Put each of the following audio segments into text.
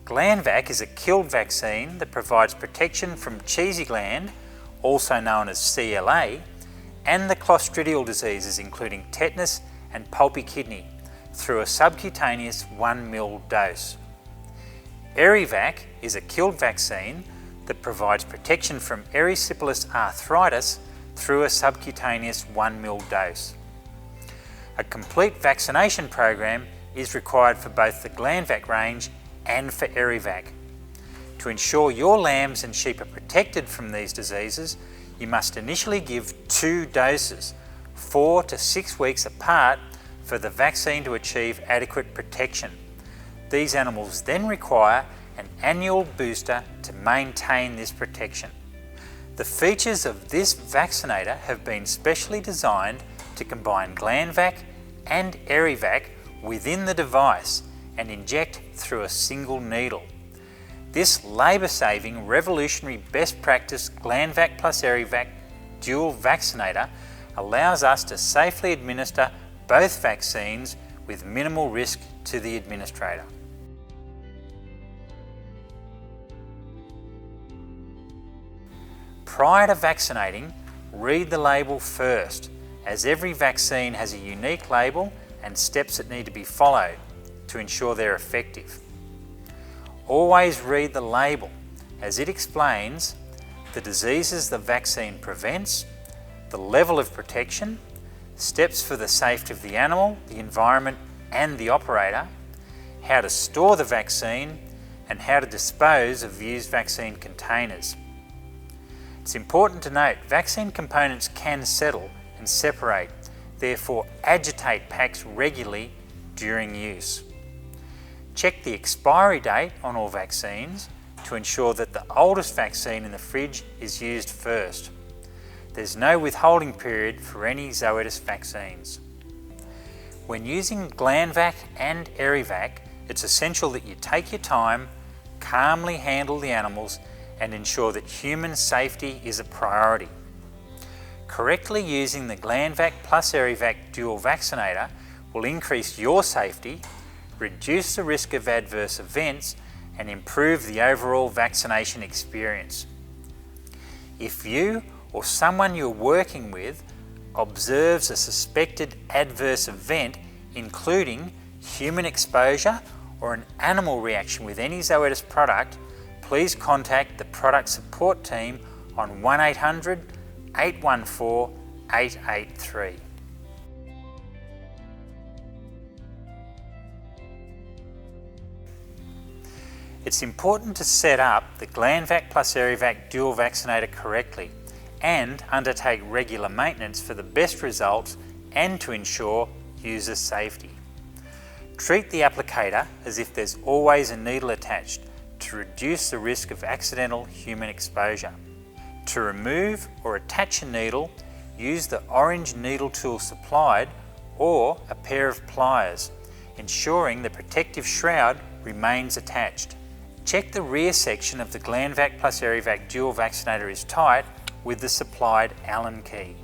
Glanvac is a killed vaccine that provides protection from cheesy gland, also known as CLA, and the clostridial diseases including tetanus and pulpy kidney through a subcutaneous 1 ml dose. Eryvac is a killed vaccine that provides protection from erysipelas arthritis through a subcutaneous 1 ml dose. A complete vaccination program is required for both the Glanvac range and for Eryvac. To ensure your lambs and sheep are protected from these diseases, you must initially give 2 doses, 4 to 6 weeks apart, for the vaccine to achieve adequate protection. These animals then require an annual booster to maintain this protection. The features of this vaccinator have been specially designed to combine Glanvac and Eryvac within the device and inject through a single needle. This labour-saving, revolutionary best practice Glanvac+Eryvac Dual Vaccinator allows us to safely administer both vaccines with minimal risk to the administrator. Prior to vaccinating, read the label first, as every vaccine has a unique label and steps that need to be followed to ensure they're effective. Always read the label, as it explains the diseases the vaccine prevents, the level of protection, steps for the safety of the animal, the environment and the operator, how to store the vaccine, and how to dispose of used vaccine containers. It's important to note vaccine components can settle and separate, therefore agitate packs regularly during use. Check the expiry date on all vaccines to ensure that the oldest vaccine in the fridge is used first. There's no withholding period for any Zoetis vaccines. When using Glanvac and Eryvac, it's essential that you take your time, calmly handle the animals, and ensure that human safety is a priority. Correctly using the Glanvac+Eryvac Dual Vaccinator will increase your safety, reduce the risk of adverse events, and improve the overall vaccination experience. If you or someone you're working with observes a suspected adverse event, including human exposure or an animal reaction with any Zoetis product, please contact the product support team on 1800 814 883. It's important to set up the Glanvac+Eryvac Dual Vaccinator correctly and undertake regular maintenance for the best results and to ensure user safety. Treat the applicator as if there's always a needle attached to reduce the risk of accidental human exposure. To remove or attach a needle, use the orange needle tool supplied or a pair of pliers, ensuring the protective shroud remains attached. Check the rear section of the Glanvac+Eryvac Dual Vaccinator is tight with the supplied Allen key.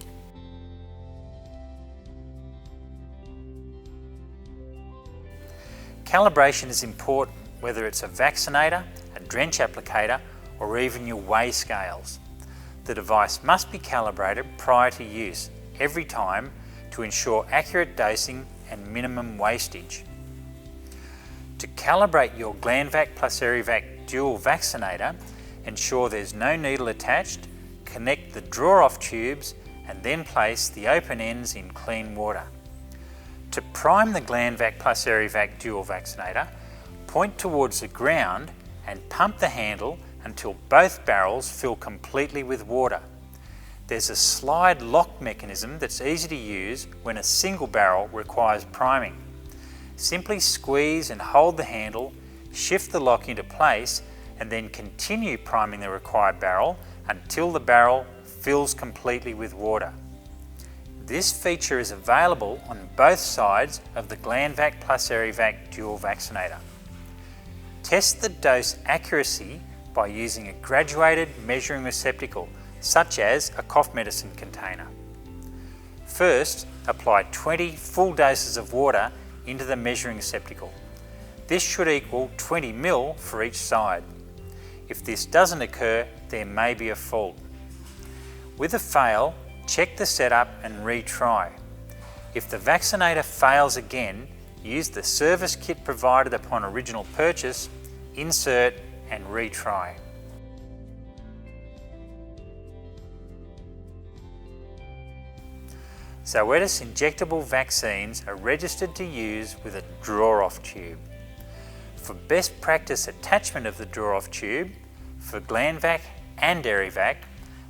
Calibration is important, whether it's a vaccinator, a drench applicator, or even your weigh scales. The device must be calibrated prior to use every time to ensure accurate dosing and minimum wastage. To calibrate your Glanvac+Eryvac Dual Vaccinator, ensure there's no needle attached, connect the draw-off tubes and then place the open ends in clean water. To prime the Glanvac+Eryvac Dual Vaccinator, point towards the ground and pump the handle until both barrels fill completely with water. There's a slide lock mechanism that's easy to use when a single barrel requires priming. Simply squeeze and hold the handle, shift the lock into place, and then continue priming the required barrel until the barrel fills completely with water. This feature is available on both sides of the Glanvac+Eryvac Dual Vaccinator. Test the dose accuracy by using a graduated measuring receptacle, such as a cough medicine container. First, apply 20 full doses of water into the measuring receptacle. This should equal 20 ml for each side. If this doesn't occur, there may be a fault. With a fail, check the setup and retry. If the vaccinator fails again, use the service kit provided upon original purchase, insert and retry. Zoetis injectable vaccines are registered to use with a draw-off tube. For best practice attachment of the draw-off tube, for Glanvac and Eryvac,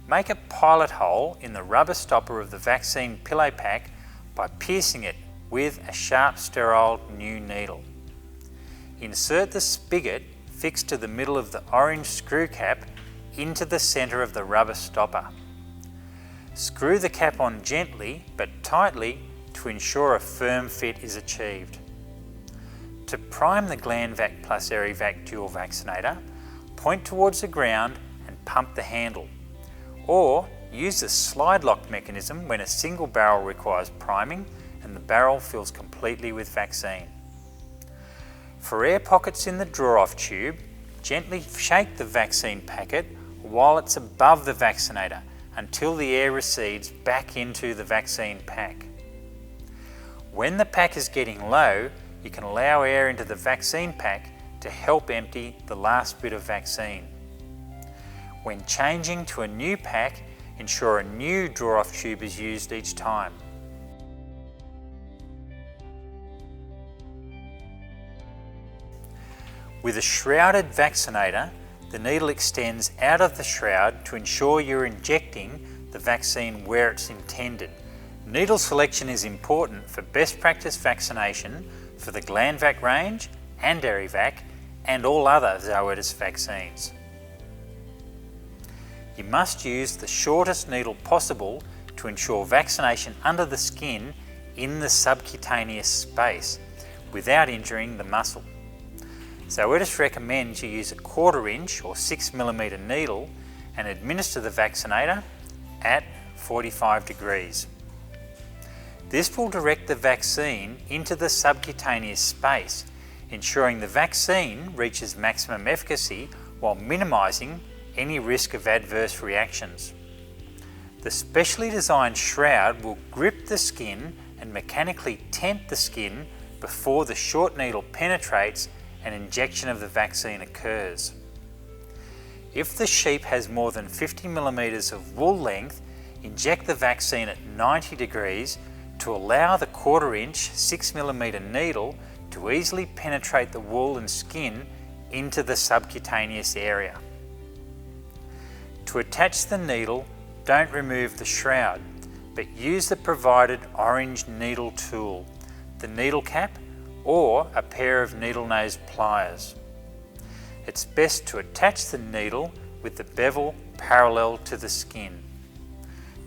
make a pilot hole in the rubber stopper of the vaccine pillow pack by piercing it with a sharp sterile new needle. Insert the spigot fixed to the middle of the orange screw cap into the centre of the rubber stopper. Screw the cap on gently but tightly to ensure a firm fit is achieved. To prime the Glanvac+Eryvac Dual Vaccinator, point towards the ground and pump the handle, or use the slide lock mechanism when a single barrel requires priming and the barrel fills completely with vaccine. For air pockets in the draw-off tube, gently shake the vaccine packet while it's above the vaccinator until the air recedes back into the vaccine pack. When the pack is getting low, you can allow air into the vaccine pack to help empty the last bit of vaccine. When changing to a new pack, ensure a new draw-off tube is used each time. With a shrouded vaccinator, the needle extends out of the shroud to ensure you're injecting the vaccine where it's intended. Needle selection is important for best practice vaccination for the Glanvac range and Eryvac and all other Zoetis vaccines. You must use the shortest needle possible to ensure vaccination under the skin in the subcutaneous space without injuring the muscle. Zoetis recommends you use a 1/4 inch or 6mm needle and administer the vaccinator at 45 degrees. This will direct the vaccine into the subcutaneous space, ensuring the vaccine reaches maximum efficacy while minimising any risk of adverse reactions. The specially designed shroud will grip the skin and mechanically tent the skin before the short needle penetrates and injection of the vaccine occurs. If the sheep has more than 50mm of wool length, inject the vaccine at 90 degrees to allow the 1/4 inch 6mm needle to easily penetrate the wool and skin into the subcutaneous area. To attach the needle, don't remove the shroud, but use the provided orange needle tool, the needle cap, or a pair of needle nose pliers. It's best to attach the needle with the bevel parallel to the skin.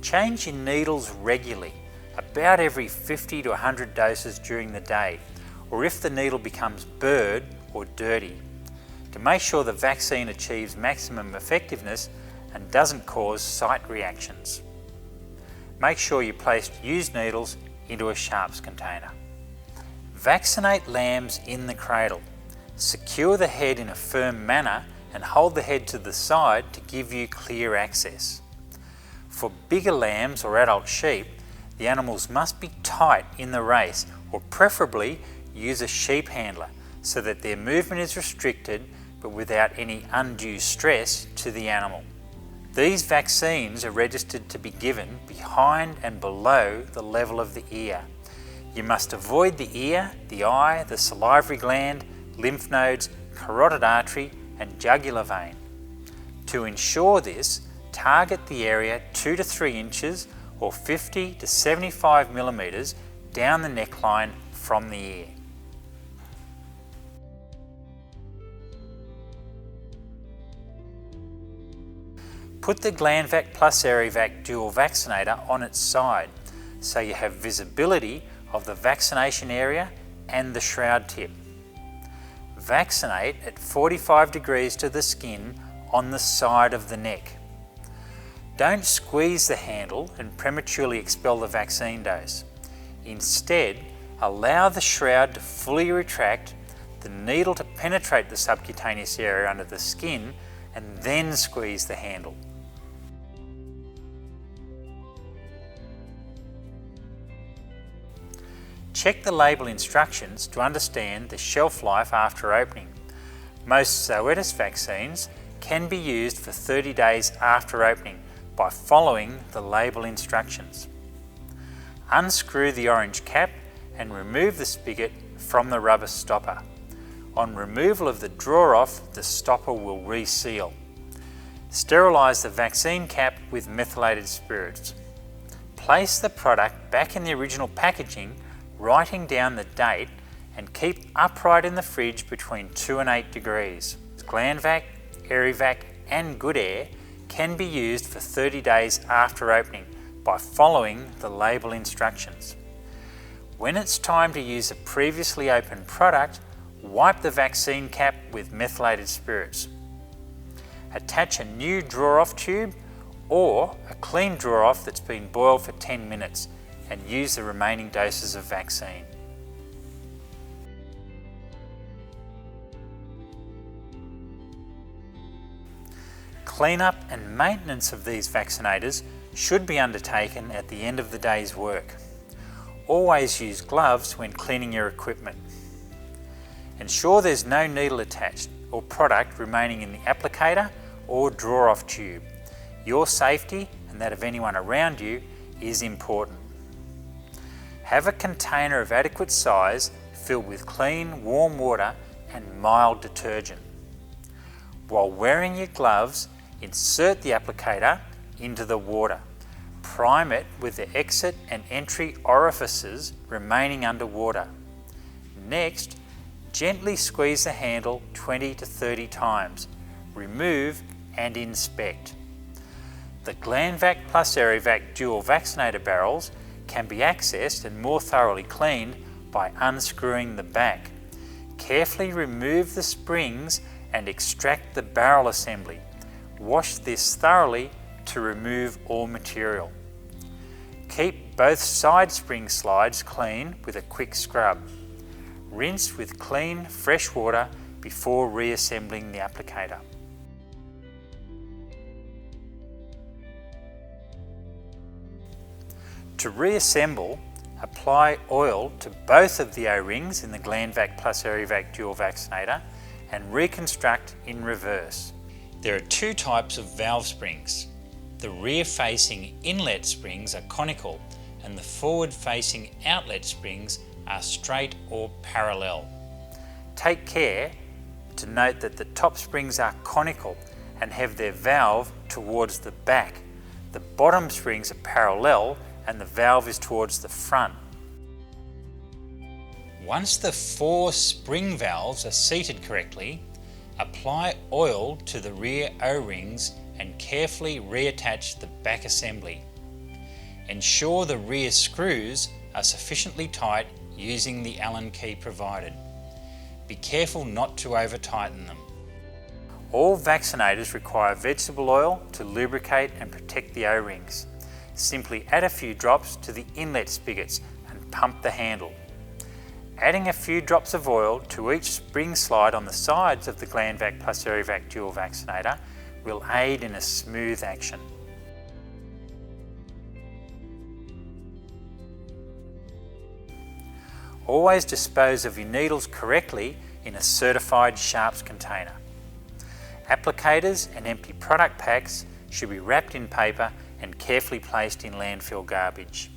Change your needles regularly, about every 50 to 100 doses during the day, or if the needle becomes burred or dirty, to make sure the vaccine achieves maximum effectiveness and doesn't cause site reactions. Make sure you place used needles into a sharps container. Vaccinate lambs in the cradle. Secure the head in a firm manner and hold the head to the side to give you clear access. For bigger lambs or adult sheep, the animals must be tight in the race, or preferably use a sheep handler so that their movement is restricted but without any undue stress to the animal. These vaccines are registered to be given behind and below the level of the ear. You must avoid the ear, the eye, the salivary gland, lymph nodes, carotid artery and jugular vein. To ensure this, target the area 2 to 3 inches or 50 to 75mm down the neckline from the ear. Put the Glanvac+Eryvac Dual Vaccinator on its side so you have visibility of the vaccination area and the shroud tip. Vaccinate at 45 degrees to the skin on the side of the neck. Don't squeeze the handle and prematurely expel the vaccine dose. Instead, allow the shroud to fully retract, the the needle to penetrate the subcutaneous area under the skin and then squeeze the handle. Check the label instructions to understand the shelf life after opening. Most Zoetis vaccines can be used for 30 days after opening by following the label instructions. Unscrew the orange cap and remove the spigot from the rubber stopper. On removal of the drawer-off, the stopper will reseal. Sterilise the vaccine cap with methylated spirits. Place the product back in the original packaging, writing down the date, and keep upright in the fridge between 2 and 8 degrees. Glanvac, Eryvac and Good Air can be used for 30 days after opening by following the label instructions. When it's time to use a previously opened product, wipe the vaccine cap with methylated spirits. Attach a new drawer-off tube or a clean drawer-off that's been boiled for 10 minutes and use the remaining doses of vaccine. Cleanup and maintenance of these vaccinators should be undertaken at the end of the day's work. Always use gloves when cleaning your equipment. Ensure there's no needle attached or product remaining in the applicator or drawer-off tube. Your safety and that of anyone around you is important. Have a container of adequate size filled with clean, warm water and mild detergent. While wearing your gloves, insert the applicator into the water. Prime it with the exit and entry orifices remaining underwater. Next, gently squeeze the handle 20 to 30 times. Remove and inspect. The Glanvac+Eryvac Dual Vaccinator barrels can be accessed and more thoroughly cleaned by unscrewing the back. Carefully remove the springs and extract the barrel assembly. Wash this thoroughly to remove all material. Keep both side spring slides clean with a quick scrub. Rinse with clean, fresh water before reassembling the applicator. To reassemble, apply oil to both of the O-rings in the Glanvac+Eryvac Dual Vaccinator and reconstruct in reverse. There are two types of valve springs. The rear-facing inlet springs are conical and the forward-facing outlet springs are straight or parallel. Take care to note that the top springs are conical and have their valve towards the back. The bottom springs are parallel and the valve is towards the front. Once the 4 spring valves are seated correctly, apply oil to the rear O-rings and carefully reattach the back assembly. Ensure the rear screws are sufficiently tight using the Allen key provided. Be careful not to over-tighten them. All vaccinators require vegetable oil to lubricate and protect the O-rings. Simply add a few drops to the inlet spigots and pump the handle. Adding a few drops of oil to each spring slide on the sides of the Glanvac+Eryvac Dual Vaccinator will aid in a smooth action. Always dispose of your needles correctly in a certified sharps container. Applicators and empty product packs should be wrapped in paper and carefully placed in landfill garbage.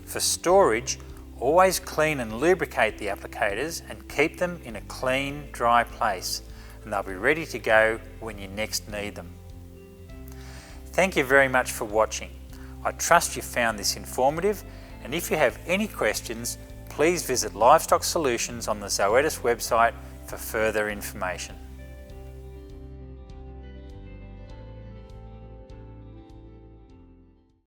For storage, always clean and lubricate the applicators and keep them in a clean, dry place, and they'll be ready to go when you next need them. Thank you very much for watching. I trust you found this informative, and if you have any questions, please visit Livestock Solutions on the Zoetis website for further information.